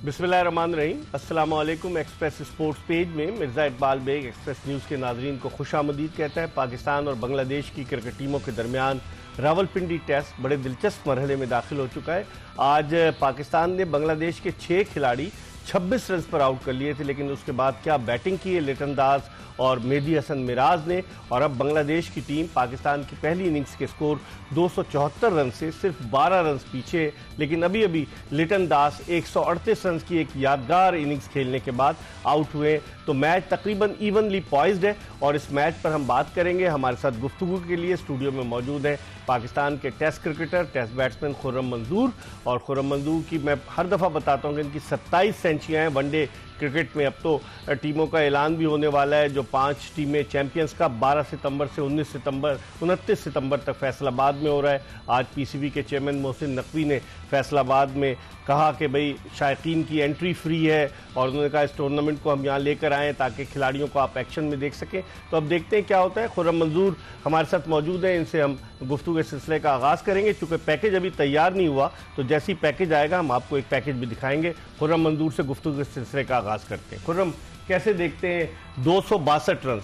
बिस्मिल्लाहिर्रहमानिर्रहीम। अस्सलाम वालेकुम। एक्सप्रेस स्पोर्ट्स पेज में मिर्ज़ा इकबाल बेग एक्सप्रेस न्यूज़ के नाजरीन को खुशामदीद कहता है। पाकिस्तान और बांग्लादेश की क्रिकेट टीमों के दरमियान रावलपिंडी टेस्ट बड़े दिलचस्प मरहले में दाखिल हो चुका है। आज पाकिस्तान ने बांग्लादेश के 6 खिलाड़ी 26 रन पर आउट कर लिए थे, लेकिन उसके बाद क्या बैटिंग की है लिटन दास और मेहदी हसन मिराज ने। और अब बांग्लादेश की टीम पाकिस्तान की पहली इनिंग्स के स्कोर 274 रन से सिर्फ 12 रन पीछे, लेकिन अभी अभी लिटन दास 138 रन की एक यादगार इनिंग्स खेलने के बाद आउट हुए। तो मैच तकरीबन इवनली पॉइज्ड है और इस मैच पर हम बात करेंगे। हमारे साथ गुफ्तगू के लिए स्टूडियो में मौजूद है पाकिस्तान के test cricketer, test batsman Khurram Manzoor. और खुर्रम मंजूर की मैं हर दफ़ा बताता हूँ कि इनकी 27 सेंचुरियाँ हैं वनडे क्रिकेट में। अब तो टीमों का ऐलान भी होने वाला है। जो 5 टीमें चैंपियंस का 12 सितंबर से 29 सितंबर तक फैसलाबाद में हो रहा है। आज पीसीबी के चेयरमैन मोहसिन नकवी ने फैसलाबाद में कहा कि भाई शायकीन की एंट्री फ्री है और उन्होंने कहा इस टूर्नामेंट को हम यहाँ लेकर आएँ ताकि खिलाड़ियों को आप एक्शन में देख सकें। तो अब देखते हैं क्या होता है। खुर्रम मंजूर हमारे साथ मौजूद हैं, इनसे हम गुफ्तगू के सिलसिले का आगाज़ करेंगे। चूँकि पैकेज अभी तैयार नहीं हुआ तो जैसे ही पैकेज आएगा हम आपको एक पैकेज भी दिखाएंगे। खुर्रम मंजूर से गुफ्तगू के सिलसिले का आगाज़ करते हैं। खुर्रम, कैसे देखते हैं 262 रन,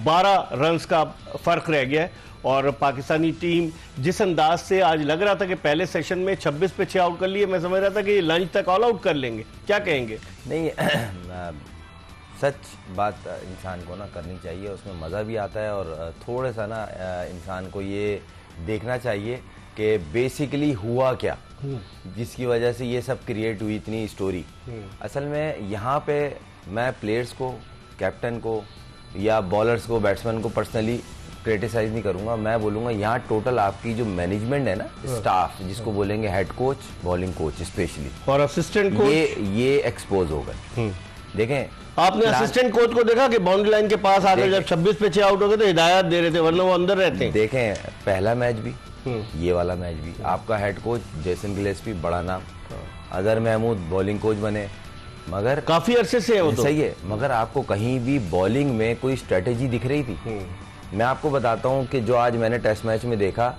12 रन का फ़र्क रह गया है और पाकिस्तानी टीम जिस अंदाज से आज लग रहा था कि पहले सेशन में 26 पे 6 आउट कर लिए, मैं समझ रहा था कि लंच तक ऑल आउट कर लेंगे। क्या कहेंगे? नहीं सच बात इंसान को ना करनी चाहिए, उसमें मज़ा भी आता है और थोड़ा सा ना इंसान को ये देखना चाहिए कि बेसिकली हुआ क्या जिसकी वजह से ये सब क्रिएट हुई इतनी स्टोरी। असल में यहाँ पे मैं प्लेयर्स को, कैप्टन को या बॉलर्स को, बैट्समैन को पर्सनली क्रिटिसाइज नहीं करूंगा। मैं बोलूंगा यहाँ टोटल आपकी जो मैनेजमेंट है ना, स्टाफ जिसको बोलेंगे head coach, bowling coach specially और असिस्टेंट कोच, ये एक्सपोज हो गए। देखें, आपने असिस्टेंट कोच को देखा कि बाउंड्री लाइन के पास आकर जब 26 पे 6 आउट हो गए तो हिदायत दे रहे थे, वरना वो अंदर रहते हैं। देखें, पहला मैच भी ये वाला मैच भी आपका हेड कोच जेसन गिलेस्पी, बड़ा नाम, अजहर महमूद बॉलिंग कोच बने, मगर काफी अरसे से है वो तो सही है, मगर आपको कहीं भी बॉलिंग में कोई स्ट्रेटेजी दिख रही थी? मैं आपको बताता हूं कि जो आज मैंने टेस्ट मैच में देखा,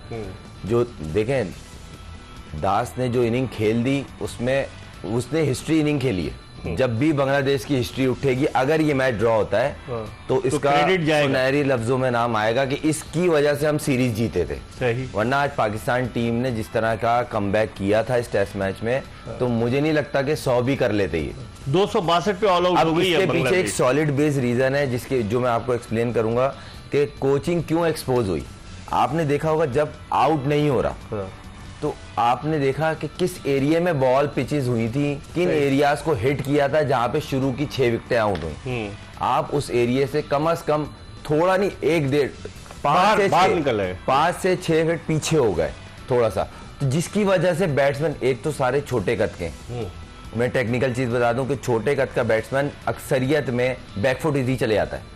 जो देखें दास ने जो इनिंग खेल दी उसमें उसने हिस्ट्री इनिंग खेली है। जब भी बांग्लादेश की हिस्ट्री उठेगी, अगर ये मैच ड्रॉ होता है तो इसका सुनहरी लफ्जों में नाम आएगा कि इसकी वजह से हम सीरीज जीते थे। सही। वरना आज पाकिस्तान टीम ने जिस तरह का कमबैक किया था इस टेस्ट मैच में, तो मुझे नहीं लगता कि 100 भी कर लेते ये। 262 पे ऑल आउट हो गई है। इसके पीछे एक सॉलिड बेस रीजन है जिसके जो मैं आपको एक्सप्लेन करूंगा कि कोचिंग क्यों एक्सपोज हुई। आपने देखा होगा जब आउट नहीं हो रहा तो आपने देखा कि किस एरिया में बॉल पिचेस हुई थी, किन एरियाज को हिट किया था जहां पे शुरू की 6 विकेटें आउट हुई। आप उस एरिया से कम थोड़ा नहीं, 5 से 6 फीट पीछे हो गए थोड़ा सा, तो जिसकी वजह से बैट्समैन, एक तो सारे छोटे कद के, मैं टेक्निकल चीज बता दूं कि छोटे कद का बैट्समैन अक्सरियत में बैकफुट इजी चले जाता है,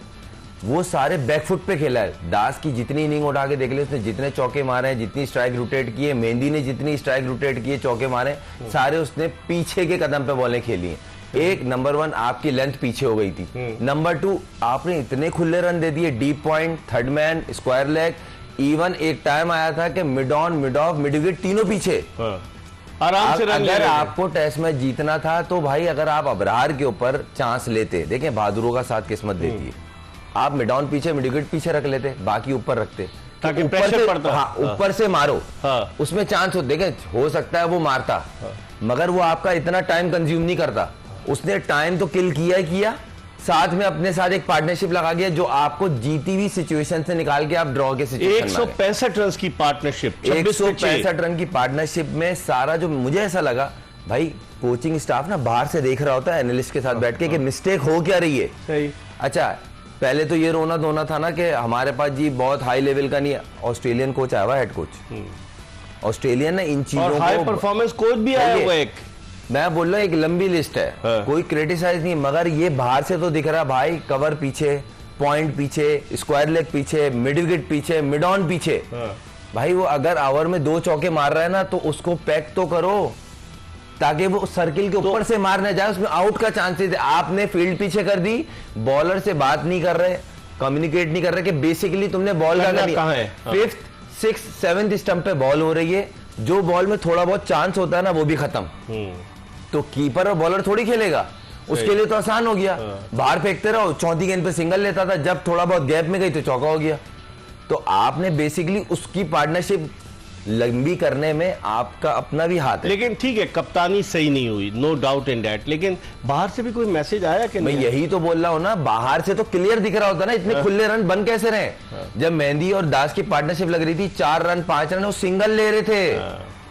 वो सारे बैकफुट पे खेला है। दास की जितनी इनिंग उठा के देख ले, उसने जितने चौके मारे हैं, जितनी स्ट्राइक रोटेट किए, मेहंदी ने जितनी स्ट्राइक रोटेट किए, चौके मारे, सारे उसने पीछे के कदम पे बॉलें खेली हैं। एक नंबर 1 आपकी लेंथ पीछे हो गई थी, नंबर 2 आपने इतने खुले रन दे दिए, deep point, third man, square leg, even एक टाइम आया था कि mid on, mid of, mid wicket तीनों पीछे आराम से रन। अगर आपको टेस्ट मैच जीतना था तो भाई अगर आप अबरार के ऊपर चांस लेते, देखें बहादुरों का साथ किस्मत देती है, आप मिड ऑन पीछे, मिड विकेट पीछे रख लेते, बाकी ऊपर रखते ताकि प्रेशर पड़ता। हाँ, ऊपर से मारो, उसमें चांस हो, देखें हो सकता है वो मारता, मगर वो आपका इतना टाइम कंज्यूम नहीं करता। उसने टाइम तो किल किया ही किया, साथ में अपने साथ एक पार्टनरशिप लगा दिया जो आपको जीती हुई सिचुएशन से निकाल के आप ड्रॉ के सिचुएशन 165 रन की पार्टनरशिप, 165 रन की पार्टनरशिप में सारा जो मुझे ऐसा लगा, भाई कोचिंग स्टाफ ना बाहर से देख रहा होता है एनालिस्ट के साथ बैठ के कि मिस्टेक हो क्या रही है। सही। अच्छा, पहले तो ये रोना धोना था ना कि हमारे पास जी बहुत हाई लेवल का नहीं है। ऑस्ट्रेलियन कोच आया हुआ, हेड कोच ऑस्ट्रेलियन ने इन चीजों को, हाई परफॉर्मेंस कोच भी आया हुआ एक, मैं बोल रहा हूँ एक लंबी लिस्ट है, कोई क्रिटिसाइज नहीं, मगर ये बाहर से तो दिख रहा भाई, कवर पीछे, पॉइंट पीछे, स्क्वायर लेग पीछे, मिड विकेट पीछे, मिड ऑन पीछे। भाई वो अगर ओवर में 2 चौके मार रहा है ना तो उसको पैक तो करो ताकि वो सर्किल के ऊपर से मार ना जाए, उसमें आउट का चांसेस है। आपने फील्ड पीछे कर दी, बॉलर से बात नहीं कर रहे, कम्युनिकेट नहीं कर रहे कि बेसिकली तुमने बॉल का कहां है। 5th, 6th, 7th स्टंप पे बॉल हो रही है, जो बॉल में थोड़ा बहुत चांस होता है ना वो भी खत्म। तो कीपर और बॉलर थोड़ी खेलेगा, उसके लिए तो आसान हो गया, बाहर फेंकते रहो, चौथी गेंद पे सिंगल लेता था, जब थोड़ा बहुत गैप में गई तो चौका हो गया। तो आपने बेसिकली उसकी पार्टनरशिप लंबी करने में आपका अपना भी हाथ है। लेकिन ठीक है, कप्तानी सही नहीं हुई, नो डाउट इन दैट, लेकिन बाहर से भी कोई मैसेज आया कि मैं नहीं? यही तो बोल रहा हूं ना, बाहर से तो क्लियर दिख रहा होता ना, इतने खुले रन बन कैसे रहे? जब मेहंदी और दास की पार्टनरशिप लग रही थी, 4 रन 5 रन वो सिंगल ले रहे थे।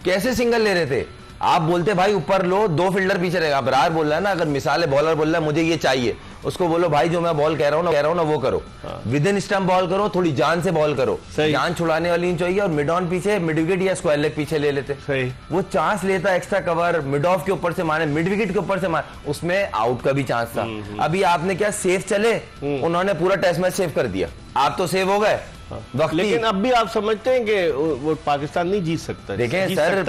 कैसे सिंगल ले रहे थे? आप बोलते भाई ऊपर लो, 2 फील्डर पीछे रहेगा। अबरार बोल रहा है ना, अगर मिसाल है बॉलर बोल रहा है मुझे ये चाहिए, उसको बोलो भाई जो मैं बॉल कह रहा हूँ ना वो करो, विद इन स्टंप बॉल करो, थोड़ी जान से बॉल करो, जान छुड़ाने वाली नहीं चाहिए। और मिड ऑन पीछे, मिड विकेट या स्क्वायर लेग पीछे ले लेते, सही। वो चांस लेता एक्स्ट्रा कवर, मिड ऑफ के ऊपर से मारे, मिड विकेट के ऊपर से मारे, उसमें आउट का भी चांस था। अभी आपने क्या सेफ चले, उन्होंने पूरा टेस्ट मैच सेव कर दिया, आप तो सेव हो गए। लेकिन अब भी आप समझते हैं कि वो पाकिस्तान नहीं जीत सकता? देखें सर,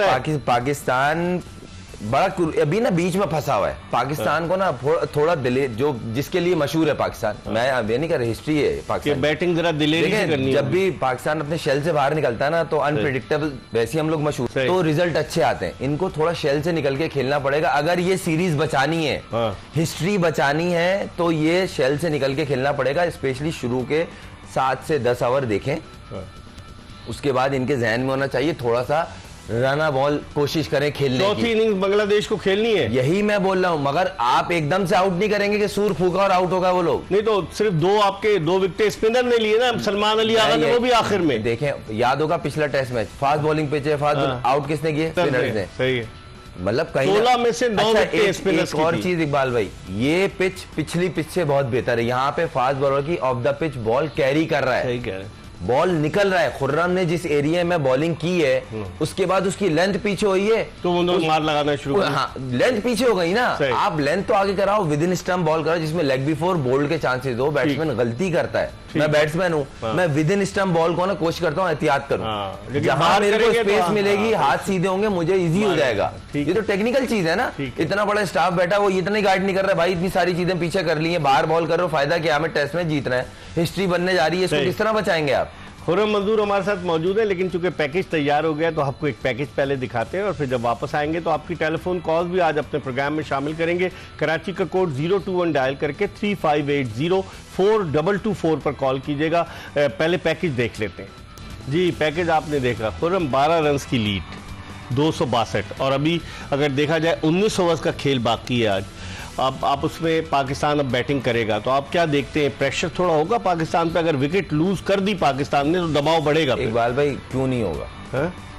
पाकिस्तान बड़ा अभी ना बीच में फंसा हुआ है। पाकिस्तान को ना थोड़ा डिले, जो जिसके लिए मशहूर है पाकिस्तान, मैं ये नहीं कर रहा, हिस्ट्री है पाकिस्तान, बैटिंग जरा डिले करनी है। जब भी पाकिस्तान अपने शेल से बाहर निकलता है ना तो अनप्रेडिक्टेबल, वैसे हम लोग मशहूर, तो रिजल्ट अच्छे आते हैं। इनको थोड़ा शेल से निकल के खेलना पड़ेगा अगर ये सीरीज बचानी है, हिस्ट्री बचानी है, तो ये शेल से निकल के खेलना पड़ेगा। स्पेशली शुरू के 7 से 10 ओवर देखें, उसके बाद इनके जहन में होना चाहिए थोड़ा सा रना बॉल कोशिश करें खेलने की। चौथी इनिंग्स बांग्लादेश को खेलनी है, यही मैं बोल रहा हूं। मगर आप एकदम से आउट नहीं करेंगे कि सूर फूका और आउट होगा वो लोग। नहीं तो सिर्फ 2 विकेट स्पिनर ने लिए ना, सलमान अली आगा ने, वो भी आखिर में। देखें, याद होगा पिछला test match, fast bowling pitch है, फास्ट आउट किसने किए? स्पिनर्स ने। सही है, मतलब कहीं 16 में से 9 विकेट स्पिनर्स की थी। और चीज इकबाल भाई, ये पिच पिछली पिच से बहुत बेहतर है। यहाँ पे फास्ट बॉलर की of the pitch ball carry कर रहा है, सही कह रहे हैं, बॉल निकल रहा है। खुर्रम ने जिस एरिया में बॉलिंग की है, उसके बाद उसकी लेंथ पीछे हुई है, तो वो मार लगाना शुरू कर। हाँ, लेंथ पीछे हो गई ना, आप लेंथ तो आगे कराओ, विद इन स्टंप बॉल करो जिसमें लेग बिफोर बोल्ड के चांसेस हो। बैट्समैन गलती करता है, मैं बैट्समैन हूं, मैं विद इन स्टंप बॉल को ना कोशिश करता हूं एहतियात करूं, जहां मेरे को स्पेस मिलेगी, हाथ सीधे होंगे, मुझे इजी हो जाएगा। ये तो टेक्निकल चीज है ना। इतना बड़ा स्टाफ बैठा, वो इतना ही गाइड नहीं कर रहा भाई, इतनी सारी चीजें पीछे कर ली है, बाहर बॉल करो, फायदा क्या? हमें टेस्ट में जीतना है, हिस्ट्री बनने जा रही है, इसको किस तरह बचाएंगे आप? खुर्रम मंजूर हमारे साथ मौजूद है, लेकिन चूंकि पैकेज तैयार हो गया तो आपको एक पैकेज पहले दिखाते हैं और फिर जब वापस आएंगे तो आपकी टेलीफोन कॉल भी आज अपने प्रोग्राम में शामिल करेंगे। कराची का कोड 021 डायल करके 3580-4224 पर कॉल कीजिएगा। पहले पैकेज देख लेते हैं जी। पैकेज आपने देखा, खुर्रम 12 रन की लीड, 262, और अभी अगर देखा जाए 19 ओवर्स का खेल बाकी है आज। अब आप उसमें पाकिस्तान अब बैटिंग करेगा तो आप क्या देखते हैं? प्रेशर थोड़ा होगा पाकिस्तान पे? अगर विकेट लूज कर दी पाकिस्तान ने तो दबाव बढ़ेगा। इकबाल भाई क्यों नहीं होगा?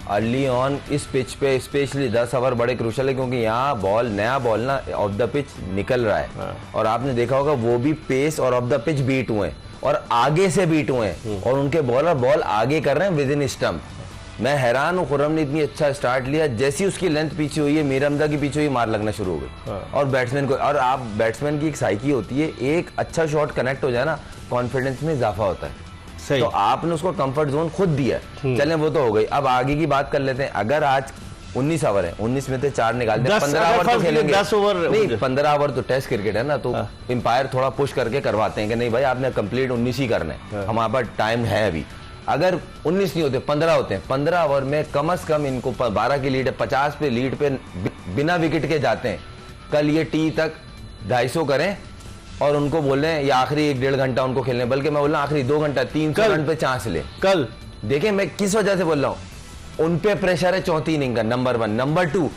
अर्ली ऑन इस पिच पे स्पेशली 10 ओवर बड़े क्रूशल है, क्योंकि यहाँ बॉल, नया बॉल ना ऑफ द पिच निकल रहा है। और आपने देखा होगा वो भी पेस और ऑफ द पिच बीट हुए हैं और आगे से बीट हुए हैं, और उनके बॉलर बॉल आगे कर रहे हैं विद इन स्टंप। मैं हैरान हूँ, खुर्रम ने इतनी अच्छा स्टार्ट लिया, जैसी उसकी लेंथ पीछे हुई है, मीर हमजा की पीछे हुई, मार लगना शुरू हो गई। और बैट्समैन को, और आप बैट्समैन की एक साइकी होती है, एक अच्छा शॉट कनेक्ट हो जाए ना, कॉन्फिडेंस में इजाफा होता है। सही। तो आपने उसको कंफर्ट जोन खुद दिया है। चलें वो तो हो गई, अब आगे की बात कर लेते हैं। अगर आज 19 ओवर है, 19 में से 4 निकाल दें, 15 ओवर तो खेलेंगे। 10 ओवर नहीं, 15 ओवर तो टेस्ट क्रिकेट है ना, तो एम्पायर थोड़ा पुश करके करवाते हैं कि नहीं भाई आपने कंप्लीट 19 ही करना है, हमारे पास टाइम है अभी। अगर 19 नहीं होते, 15 होते हैं, 15 ओवर में कम से कम इनको 12 की लीड है, 50 पे लीड पे बिना विकेट के जाते हैं। कल ये टी तक 250 करें और उनको बोल रहे हैं या आखिरी 1-1.5 घंटा उनको खेलने, बल्कि मैं बोल रहा हूँ आखिरी 2 घंटा 300 रन पे चांस ले। कल देखें मैं किस वजह से बोल रहा हूँ, उन पे प्रेशर है चौथी इनिंग का, नंबर 1। नंबर 2,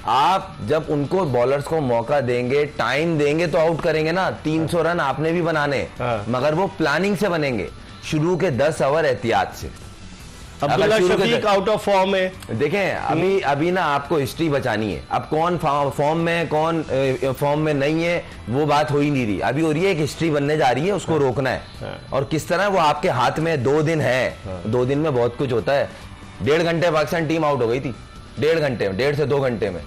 आप जब उनको बॉलर्स को मौका देंगे, टाइम देंगे तो आउट करेंगे ना। 300 रन आपने भी बनाने, मगर वो प्लानिंग से बनेंगे, शुरू के 10 ओवर एहतियात से। Abdullah Shafique out of form है। देखें अभी ना आपको हिस्ट्री बचानी है। अब कौन फॉर्म में, कौन फॉर्म में नहीं है, वो बात हो ही नहीं रही। अभी हो रही है एक हिस्ट्री बनने जा रही है, उसको रोकना है। और किस तरह वो आपके हाथ में 2 दिन है, 2 दिन में बहुत कुछ होता है। 1.5 घंटे पाकिस्तान टीम आउट हो गई थी, 1.5 घंटे में, 1.5 से 2 घंटे में।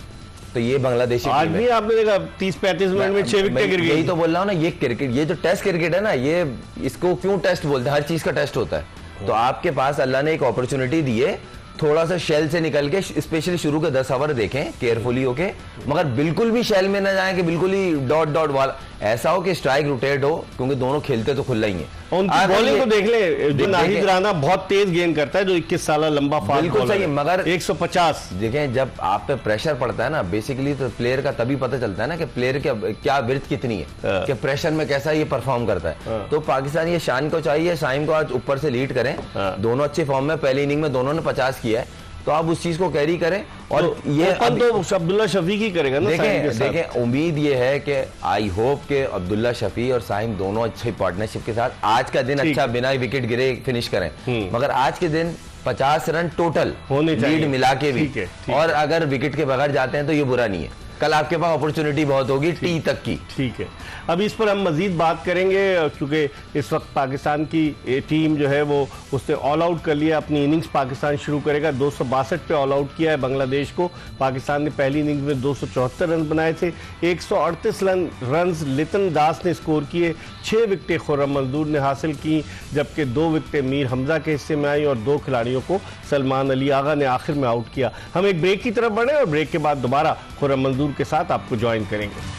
तो ये बांग्लादेशी आज भी आपने देखा 30-35 मिनट में 6 विकेट गिर गई। यही तो बोल रहा हूँ ना, ये क्रिकेट, ये जो टेस्ट क्रिकेट है ना, ये इसको क्यों टेस्ट बोलते हैं? हर चीज का टेस्ट होता है। तो आपके पास अल्लाह ने एक अपॉर्चुनिटी दी है, थोड़ा सा शेल से निकल के, स्पेशली शुरू के 10 ओवर देखें केयरफुली होके, मगर बिल्कुल भी शेल में ना जाए कि बिल्कुल ही डॉट वाला। ऐसा हो कि स्ट्राइक रोटेट हो, क्योंकि दोनों खेलते तो खुला ही है। उनकी बॉलिंग को देख ले, जो नाहिद राना बहुत तेज गेंद करता है, जो 21 साल लंबा फास्ट बिल्कुल सही, मगर 150। देखें जब आप पे प्रेशर पड़ता है ना, बेसिकली तो प्लेयर का तभी पता चलता है ना कि प्लेयर क्या विड्थ कितनी है, कि प्रेशर में कैसा ये परफॉर्म करता है। तो पाकिस्तान ये शान को चाहिए साइम को आज ऊपर से लीड करें, दोनों अच्छे फॉर्म में, पहली इनिंग में दोनों ने 50 किया है, तो आप उस चीज को कैरी करें। और तो ये तो अब्दुल्ला शफीक ही करेगा ना। देखें उम्मीद ये है कि आई होप के अब्दुल्ला शफी और साइम दोनों अच्छी पार्टनरशिप के साथ आज का दिन अच्छा बिना विकेट गिरे फिनिश करें, मगर आज के दिन 50 रन टोटल होने चाहिए लीड मिला के भी, ठीक और अगर विकेट के बगैर जाते हैं तो ये बुरा नहीं है, कल आपके पास अपॉर्चुनिटी बहुत होगी टी तक की। ठीक है, अब इस पर हम मजीद बात करेंगे, क्योंकि इस वक्त पाकिस्तान की टीम जो है वो उसने ऑल आउट कर लिया, अपनी इनिंग्स पाकिस्तान शुरू करेगा। 262 पे ऑल आउट किया है बांग्लादेश को। पाकिस्तान ने पहली इनिंग्स में 274 रन बनाए थे, 138 रन लितन दास ने स्कोर किए, 6 विकेटें खुर्रम मंजूर ने हासिल की, जबकि 2 विकेटें मीर हमजा के हिस्से में आई और 2 खिलाड़ियों को सलमान अली आगा ने आखिर में आउट किया। हम एक ब्रेक की तरफ बढ़े और ब्रेक के बाद दोबारा खुर्रम मंजूर के साथ आपको ज्वाइन करेंगे।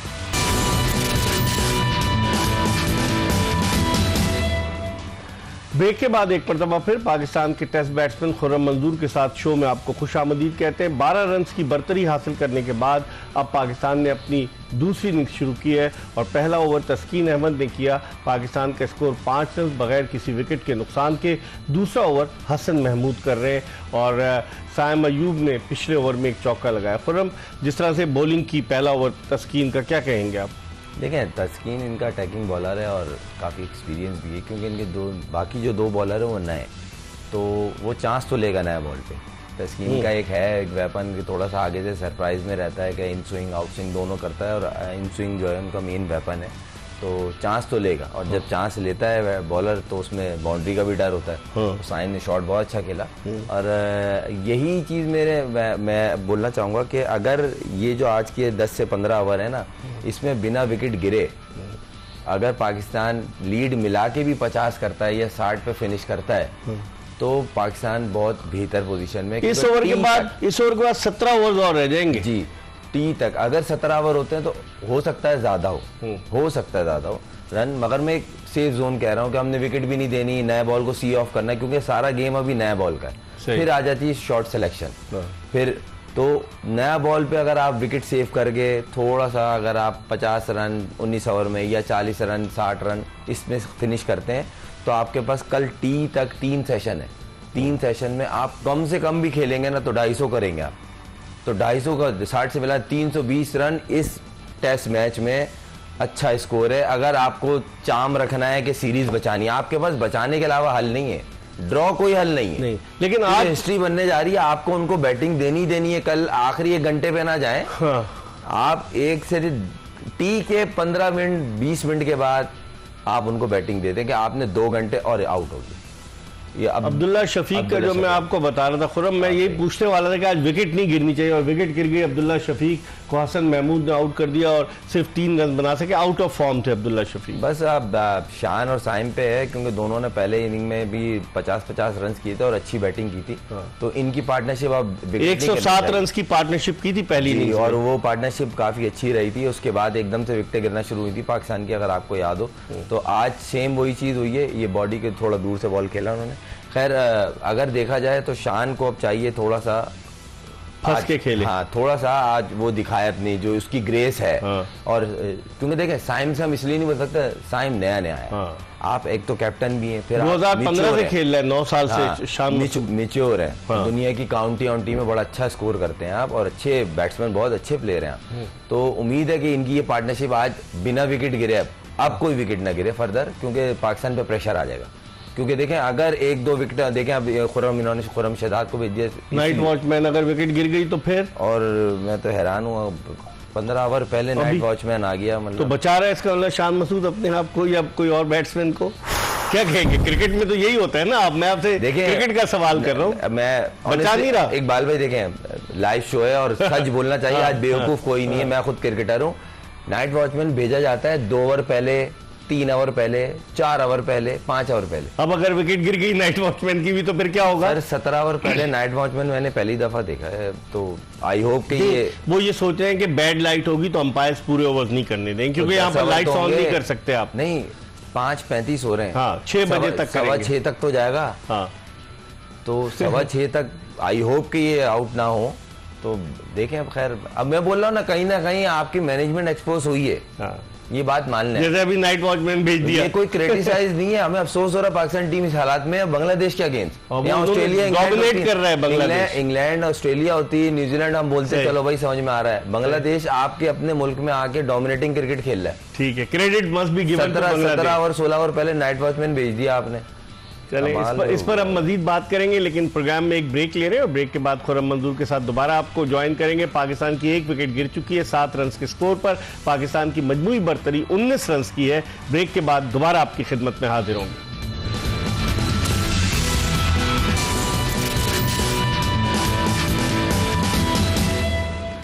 ब्रेक के बाद एक मरतबा फिर पाकिस्तान के टेस्ट बैट्समैन खुर्रम मंजूर के साथ शो में आपको खुशामदीद कहते हैं। 12 रन की बरतरी हासिल करने के बाद अब पाकिस्तान ने अपनी दूसरी इनिंग्स शुरू की है और पहला ओवर तस्कीन अहमद ने किया। पाकिस्तान का स्कोर 5 रन बगैर किसी विकेट के नुकसान के। दूसरा ओवर हसन महमूद कर रहे हैं और साइम अयूब ने पिछले ओवर में एक चौका लगाया। खुर्रम, जिस तरह से बॉलिंग की पहला ओवर तस्कीन का, क्या कहेंगे आप? देखें तस्कीन इनका अटैकिंग बॉलर है और काफ़ी एक्सपीरियंस भी है, क्योंकि इनके बाकी जो 2 बॉलर हैं वो नए, तो वो चांस तो लेगा नया बॉल पे। तस्कीन का एक वेपन कि थोड़ा सा आगे से सरप्राइज में रहता है कि इन स्विंग आउट स्विंग दोनों करता है, और इन स्विंग जो है उनका मेन वेपन है, तो चांस तो लेगा। और जब चांस लेता है बॉलर तो उसमें बाउंड्री का भी डर होता है। तो साइम ने शॉट बहुत अच्छा खेला, और यही चीज़ मैं बोलना चाहूँगा कि अगर ये जो आज के 10 से 15 ओवर है ना, इसमें बिना विकेट गिरे अगर पाकिस्तान लीड मिला के भी 50 करता है या 60 पे फिनिश करता है, तो पाकिस्तान बहुत बेहतर पोजीशन में। इस ओवर के बाद 17 ओवर और रह जाएंगे जी, टी तक। अगर 17 ओवर होते हैं तो हो सकता है ज़्यादा हो सकता है ज़्यादा हो रन, मगर मैं एक सेफ जोन कह रहा हूँ कि हमने विकेट भी नहीं देनी, नए बॉल को सी ऑफ करना है, क्योंकि सारा गेम अभी नए बॉल का है। फिर आ जाती है शॉर्ट सिलेक्शन, फिर तो नया बॉल पे अगर आप विकेट सेव करके थोड़ा सा, अगर आप 50 रन 19 ओवर में या 40 रन 60 रन इसमें फिनिश करते हैं, तो आपके पास कल टी तक 3 सेशन है। 3 सेशन में आप कम से कम भी खेलेंगे ना तो 250 करेंगे आप, तो 250 का 60 से मिला 320 रन इस टेस्ट मैच में अच्छा स्कोर है। अगर आपको चाम रखना है कि सीरीज बचानी है, आपके पास बचाने के अलावा हल नहीं है, ड्रॉ कोई हल नहीं है। लेकिन आज हिस्ट्री बनने जा रही है, आपको उनको बैटिंग देनी है। कल आखिरी 1 घंटे पे ना जाए, आप एक से टी के 15 मिनट 20 मिनट के बाद आप उनको बैटिंग देते कि आपने 2 घंटे और आउट हो गए। ये अब्दुल्ला शफीक का जो मैं आपको बता रहा था खुर्रम, मैं यही पूछने वाला था कि आज विकेट नहीं गिरनी चाहिए, और विकेट गिर गई। अब्दुल्ला शफीक को हसन महमूद ने आउट कर दिया और सिर्फ 3 रन बना सके। आउट ऑफ फॉर्म थे अब्दुल्ला शफीक। बस अब शान और साइम पे है, क्योंकि दोनों ने पहले इनिंग में भी 50-50 रन किए थे और अच्छी बैटिंग की थी। तो इनकी पार्टनरशिप अब 107 रन की पार्टनरशिप की थी पहली इनिंग, और वो पार्टनरशिप काफी अच्छी रही थी। उसके बाद एकदम से विकेटें गिरना शुरू हुई थी पाकिस्तान की, अगर आपको याद हो। तो आज सेम वही चीज हुई है, ये बॉडी के थोड़ा दूर से बॉल खेला उन्होंने। खैर अगर देखा जाए तो शान को अब चाहिए थोड़ा सा फंस के खेले, हाँ थोड़ा सा आज वो दिखाए अपनी जो उसकी ग्रेस है। और क्योंकि देखें साइम से हम इसलिए नहीं बोल सकते, साइम नया है। आप एक तो कैप्टन भी हैं, फिर 2015 से खेल रहे हैं, 9 साल से शान मैच्योर है। दुनिया की काउंटी में बड़ा अच्छा स्कोर करते हैं आप, और अच्छे बैट्समैन, बहुत अच्छे प्लेयर हैं आप। तो उम्मीद है कि इनकी ये पार्टनरशिप आज बिना विकेट गिरे, अब कोई विकेट ना गिरे फर्दर, क्योंकि पाकिस्तान पे प्रेशर आ जाएगा। क्योंकि देखें अगर 1-2 विकेट देखें, अब इन्होंने खुर्रम शहजाद को भेज दिया नाइट वॉचमैन, अगर विकेट गिर गई तो फिर, और मैं तो हैरान हूँ 15 ओवर पहले नाइट वॉचमैन आ गया, मतलब तो बचा रहा है इसका मतलब शान मसूद अपने आप को या कोई और बैट्समैन को। क्या कहेंगे, क्रिकेट में तो यही होता है ना। अब मैं आपसे क्रिकेट का सवाल कर रहा हूँ, मैं बचा नहीं रहा। इकबाल भाई देखें लाइव शो है और सच बोलना चाहिए, आज बेवकूफ कोई नहीं है, मैं खुद क्रिकेटर हूँ। नाइट वॉचमैन भेजा जाता है 2 ओवर पहले, 3 ओवर पहले, 4 ओवर पहले, 5 ओवर पहले। अब अगर विकेट गिर गई नाइट वॉचमैन की भी तो फिर क्या होगा? सर 17 ओवर पहले नाइट वॉचमैन मैंने पहली दफा देखा है, तो आई होप कि वो ये सोच रहे हैं कि बैड लाइट होगी तो अंपायर्स पूरे ओवर्स नहीं करने देंगे, क्योंकि यहाँ पर लाइट्स ऑन नहीं कर सकते आप। नहीं, 5:35 हो रहे हैं। हाँ, 6 बजे तक सवा करेंगे। 6 तक तो जाएगा। हाँ, तो 6:15 तक आई होप कि ये आउट ना हो, तो देखें। अब खैर, अब मैं बोल रहा हूँ ना कहीं आपकी मैनेजमेंट एक्सपोज हुई है। हाँ। ये बात मान लें। जैसे अभी नाइट वॉचमैन भेज दिया। ये कोई क्रिटिसाइज नहीं है, हमें अफसोस हो रहा है पाकिस्तान टीम इस हालात में बांग्लादेश के अगेंस्ट। और यहाँ वो ऑस्ट्रेलिया dominate कर रहा है बांग्लादेश। इंग्लैंड ऑस्ट्रेलिया होती है, न्यूजीलैंड हम बोलते हैं सही। चलो भाई समझ में आ रहा है। बांग्लादेश आपके अपने मुल्क में आके डोमिनेटिंग क्रिकेट खेल रहा है। ठीक है, credit must be given to 17 Bangladesh. Over 16 over पहले नाइट वॉचमैन भेज दिया आपने। चलें, इस पर हम मजीद बात करेंगे, लेकिन प्रोग्राम में एक ब्रेक ले रहे हैं और ब्रेक के बाद खुर्रम मंजूर के साथ दोबारा आपको ज्वाइन करेंगे। पाकिस्तान की 1 विकेट गिर चुकी है 7 रन के स्कोर पर। पाकिस्तान की मजमूई बरतरी 19 रन की है। ब्रेक के बाद दोबारा आपकी खिदमत में हाजिर होंगे।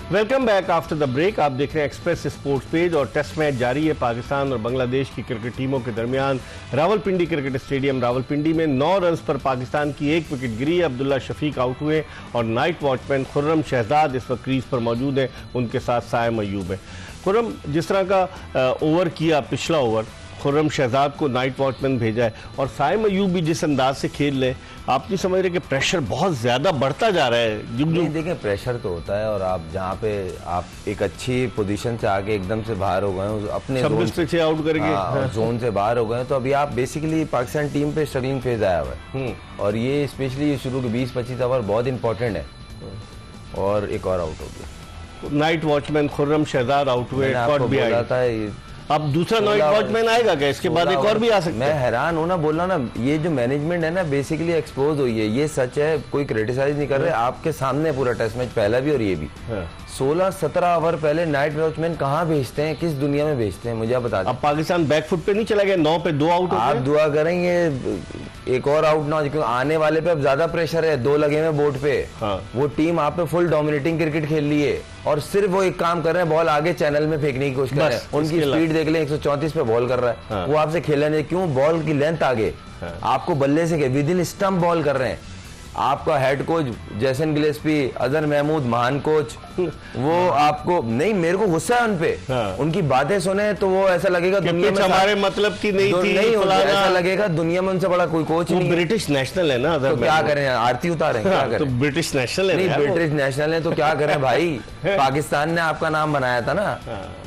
Welcome back after the break. आप देख रहे हैं एक्सप्रेस स्पोर्ट्स पेज और टेस्ट मैच जारी है पाकिस्तान और बांग्लादेश की क्रिकेट टीमों के दरमियान। रावलपिंडी क्रिकेट स्टेडियम रावलपिंडी में 9 रन पर पाकिस्तान की 1 विकेट गिरी। अब्दुल्ला शफीक आउट हुए और नाइट वॉचमैन खुर्रम शहजाद इस वक्त क्रीज पर मौजूद हैं, उनके साथ सायम अयूब है। खुर्रम, जिस तरह का ओवर किया पिछला ओवर, खुर्रम शहजाद को नाइट वॉचमैन भेजा है और सायम अयूब भी जिस अंदाज से खेल रहे, आप नहीं समझ रहे कि प्रेशर बहुत ज्यादा बढ़ता जा रहा है? नहीं, देखिए प्रेशर तो होता है, और आप जहाँ पे आप एक अच्छी पोजीशन से आके एकदम से बाहर हो गए, अपने 26 पे 6 आउट करके जोन से बाहर हो गए, तो अभी आप बेसिकली पाकिस्तान टीम पे स्ट्रगलिंग फेज आया हुआ है। और ये स्पेशली ये शुरू के 20-25 ओवर बहुत इंपॉर्टेंट है। और एक और आउट हो गया, night watchman Khurram Shahzad out हुए। भी बोला था अब दूसरा नाइट वॉचमैन आएगा क्या? इसके बाद एक और भी आ सकता है? मैं हैरान हूं ना, बोल रहा ना, ये जो मैनेजमेंट है ना बेसिकली एक्सपोज हुई है। ये सच है, कोई क्रिटिसाइज नहीं कर रहे, आपके सामने पूरा टेस्ट मैच पहला भी और ये भी। 16-17 ओवर पहले नाइट वॉचमैन कहाँ भेजते हैं, किस दुनिया में भेजते हैं, मुझे आप बता दें। अब पाकिस्तान बैकफुट पे नहीं चला गया, 9 पे 2 आउट हो आप गए। दुआ करेंगे एक और आउट ना हो, क्योंकि आने वाले पे अब ज्यादा प्रेशर है, 2 लगे हुए बोर्ड पे। हाँ। वो टीम आप पे फुल डोमिनेटिंग क्रिकेट खेल रही है और सिर्फ वो एक काम कर रहे हैं, बॉल आगे चैनल में फेंकने की कोशिश कर रहे हैं। उनकी स्पीड देख लें, 134 पे बॉल कर रहा है। हाँ। वो आपसे खेल रहे हैं, क्यों? बॉल की लेंथ आगे, आपको बल्ले से विद इन स्टंप बॉल कर रहे हैं। आपका हेड कोच जैसन गिलेस्पी, अजहर महमूद महान कोच, वो आपको नहीं, मेरे को गुस्सा है उन पे। हाँ। उनकी बातें सुने तो वो ऐसा लगेगा दुनिया में हमारे मतलब की नहीं थी, नहीं ऐसा लगेगा दुनिया में उनसे बड़ा कोई कोच नहीं है। ब्रिटिश नेशनल है ना अजहर तो क्या महमूद। करें, आरती उतारें, क्या तो करें? ब्रिटिश नेशनल है नहीं, यार वो। ब्रिटिश नेशनल है तो क्या करें भाई? पाकिस्तान ने आपका नाम बनाया था ना,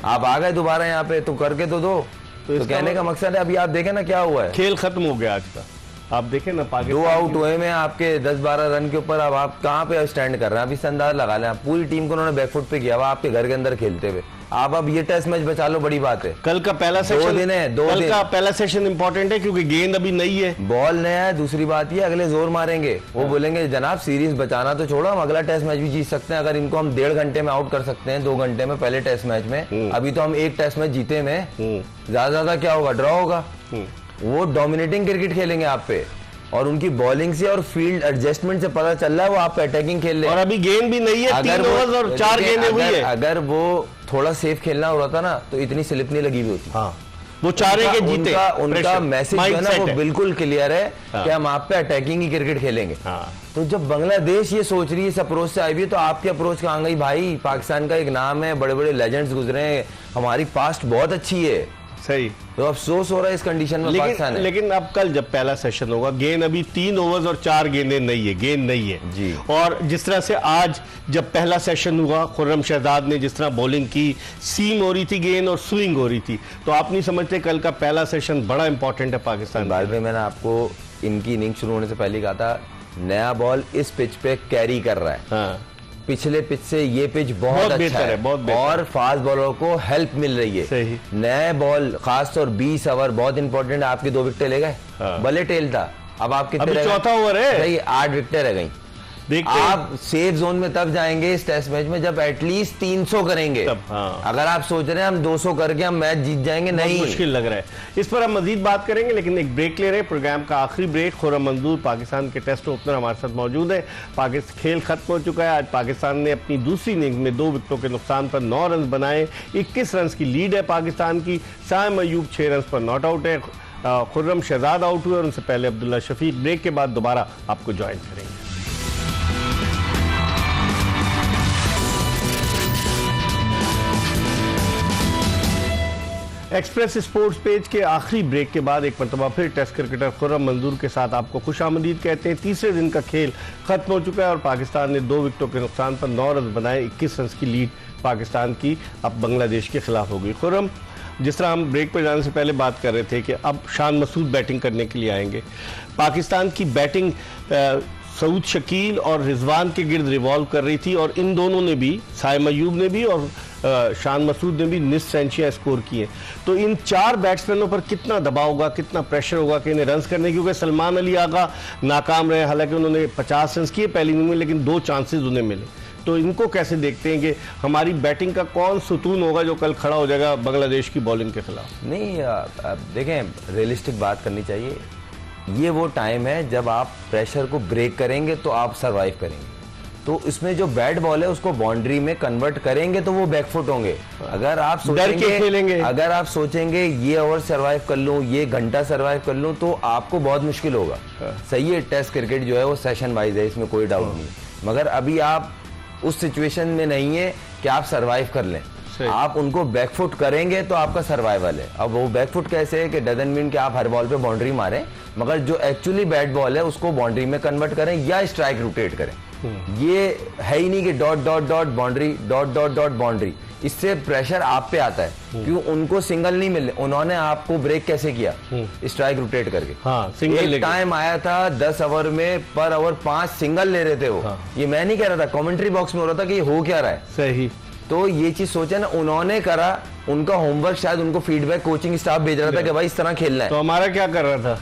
आप आ गए दोबारा यहाँ पे, तो करके तो दो। तो कहने का मकसद है, अभी आप देखें ना क्या हुआ है, खेल खत्म हो गया आज का। आप देखें ना, 2 आउट हुए में आपके 10-12 रन के ऊपर। अब आप कहाँ पे स्टैंड कर रहे हैं? अभी से अंदाज लगा लें, पूरी टीम को उन्होंने बैकफुट पे किया हुआ आपके घर के अंदर खेलते हुए। आप अब ये टेस्ट मैच बचा लो, बड़ी बात है। कल का पहला सेशन, 2 दिन है, 2 कल दिन का पहला सेशन इंपॉर्टेंट है क्योंकि गेंद अभी नई है, बॉल नया है। दूसरी बात ये, अगले जोर मारेंगे, वो बोलेंगे जनाब सीरीज बचाना तो छोड़ो, हम अगला टेस्ट मैच भी जीत सकते हैं। अगर इनको हम 1.5 घंटे में आउट कर सकते हैं, 2 घंटे में पहले टेस्ट मैच में, अभी तो हम एक टेस्ट मैच जीते में, ज्यादा क्या होगा, ड्रॉ होगा। वो डोमिनेटिंग क्रिकेट खेलेंगे आप पे, और उनकी बॉलिंग से और फील्ड एडजस्टमेंट से पता चल रहा है वो आप पे अटैकिंग खेल रहे हैं। और अभी गेंद भी नहीं है, 3 ओवर और 4 गेंदें हुई है। अगर वो थोड़ा सेफ खेलना हो रहा था ना, तो इतनी स्लिप नहीं लगी हुई होती। हाँ, वो चारे के जीते। उनका मैसेज जो है ना वो बिल्कुल क्लियर है हाँ। कि हम आप पे अटैकिंग ही क्रिकेट खेलेंगे। हाँ। तो जब बांग्लादेश ये सोच रही है, इस अप्रोच से आई भी है, तो आपकी अप्रोच कहाँ गई भाई? पाकिस्तान का एक नाम है, बड़े बड़े लेजेंड्स गुजरे हैं, हमारी पास्ट बहुत अच्छी है। सही। तो अफसोस हो रहा है इस कंडीशन में पाकिस्तान है। लेकिन अब कल जब पहला सेशन होगा, गेंद अभी 3 ओवर्स और 4 गेंदें नहीं है, गेंद नहीं है जी। और जिस तरह से आज जब पहला सेशन हुआ, खुर्रम शहजाद ने जिस तरह बॉलिंग की, सीम हो रही थी गेंद और स्विंग हो रही थी, तो आप नहीं समझते कल का पहला सेशन बड़ा इंपॉर्टेंट है पाकिस्तान? बाद में मैंने आपको इनकी इनिंग शुरू होने से पहले कहा था, नया बॉल इस पिच पे कैरी कर रहा है। हाँ। पिछले पिच से ये पिच बहुत अच्छा है, बहुत बेहतर और फास्ट बॉलर को हेल्प मिल रही है। सही। नए बॉल खासतौर 20 ओवर बहुत इंपॉर्टेंट, आपके 2 विकेट ले गए। हाँ। भले टेल था, अब आप कितने अभी रह गए? चौथा ओवर है। सही, 8 विकेटें रह गई। आप सेफ जोन में तब जाएंगे इस टेस्ट मैच में जब एटलीस्ट 300 करेंगे तब। हाँ। अगर आप सोच रहे हैं हम 200 करके हम मैच जीत जाएंगे, नहीं, मुश्किल लग रहा है। इस पर हम मजीद बात करेंगे, लेकिन एक ब्रेक ले रहे हैं, प्रोग्राम का आखिरी ब्रेक। खुर्रम मंजूर पाकिस्तान के टेस्ट ओपनर हमारे साथ मौजूद है। पाकिस्तान खेल खत्म हो चुका है। आज पाकिस्तान ने अपनी दूसरी इनिंग्स में 2 विकेटों के नुकसान पर 9 रन बनाए। 21 रन की लीड है पाकिस्तान की। सायम अयूब 6 रन पर नॉट आउट है। खुर्रम शहजाद आउट हुए और उनसे पहले अब्दुल्ला शफीक। ब्रेक के बाद दोबारा आपको ज्वाइन करेंगे। एक्सप्रेस स्पोर्ट्स पेज के आखिरी ब्रेक के बाद एक मरतबा फिर टेस्ट क्रिकेटर खुर्रम मंजूर के साथ आपको खुशामदीद कहते हैं। तीसरे दिन का खेल खत्म हो चुका है और पाकिस्तान ने 2 विकेटों के नुकसान पर 9 रन बनाए। 21 रन की लीड पाकिस्तान की अब बांग्लादेश के खिलाफ हो गई। खुर्रम, जिस तरह हम ब्रेक पर जाने से पहले बात कर रहे थे कि अब शान मसूद बैटिंग करने के लिए आएंगे, पाकिस्तान की बैटिंग सऊद शकील और रिजवान के गिर्द रिवॉल्व कर रही थी और इन दोनों ने भी, साइम अयूब ने भी और शान मसूद ने भी निस्फ सेंचुरियां स्कोर की हैं। तो इन 4 बैट्समैनों पर कितना दबाव होगा, कितना प्रेशर होगा कि इन्हें रन्स करने, क्योंकि सलमान अली आगा नाकाम रहे, हालांकि उन्होंने 50 रन किए पहली इनिंग में, लेकिन 2 चांसेस उन्हें मिले। तो इनको कैसे देखते हैं कि हमारी बैटिंग का कौन सुतून होगा जो कल खड़ा हो जाएगा बांग्लादेश की बॉलिंग के खिलाफ? नहीं, देखें, रियलिस्टिक बात करनी चाहिए। ये वो टाइम है जब आप प्रेशर को ब्रेक करेंगे तो आप सरवाइव करेंगे। तो इसमें जो बैट बॉल है उसको बाउंड्री में कन्वर्ट करेंगे तो वो बैकफुट होंगे। अगर आप सोचेंगे ये ओवर सरवाइव कर लूं, ये घंटा सरवाइव कर लूं, तो आपको बहुत मुश्किल होगा। सही है, टेस्ट क्रिकेट जो है वो सेशन वाइज है, इसमें कोई डाउट नहीं, मगर अभी आप उस सिचुएशन में नहीं है कि आप सरवाइव कर लें। आप उनको बैकफुट करेंगे तो आपका सर्वाइवल है। अब वो बैकफुट कैसे है कि डजंट मीन कि आप हर बॉल पे बाउंड्री मारें, मगर जो एक्चुअली बैट बॉल है उसको बाउंड्री में कन्वर्ट करें या स्ट्राइक रोटेट करें। ये है ही नहीं कि dot dot dot boundary, dot dot dot boundary. इससे प्रेशर आप पे आता है, क्यों? उनको सिंगल नहीं मिले, उन्होंने आपको ब्रेक कैसे किया? स्ट्राइक रोटेट करके। सिंगल एक टाइम आया था 10 ओवर में पर ओवर 5 सिंगल ले रहे थे वो। ये मैं नहीं कह रहा था, कमेंट्री बॉक्स में हो रहा था कि ये हो क्या रहा है। सही। तो ये चीज सोचा ना, उन्होंने करा, उनका होमवर्क शायद उनको फीडबैक कोचिंग स्टाफ भेज रहा था कि भाई इस तरह खेलना है। तो हमारा क्या कर रहा था,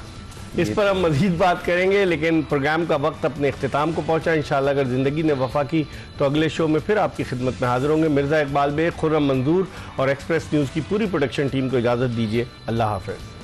इस पर हम मजीद बात करेंगे, लेकिन प्रोग्राम का वक्त अपने इख्तिताम को पहुंचा। इंशाल्लाह अगर जिंदगी ने वफा की तो अगले शो में फिर आपकी खिदमत में हाजिर होंगे। मिर्जा इकबाल बेग, खुर्रम मंजूर और एक्सप्रेस न्यूज़ की पूरी प्रोडक्शन टीम को इजाज़त दीजिए। अल्लाह हाफ़िज़।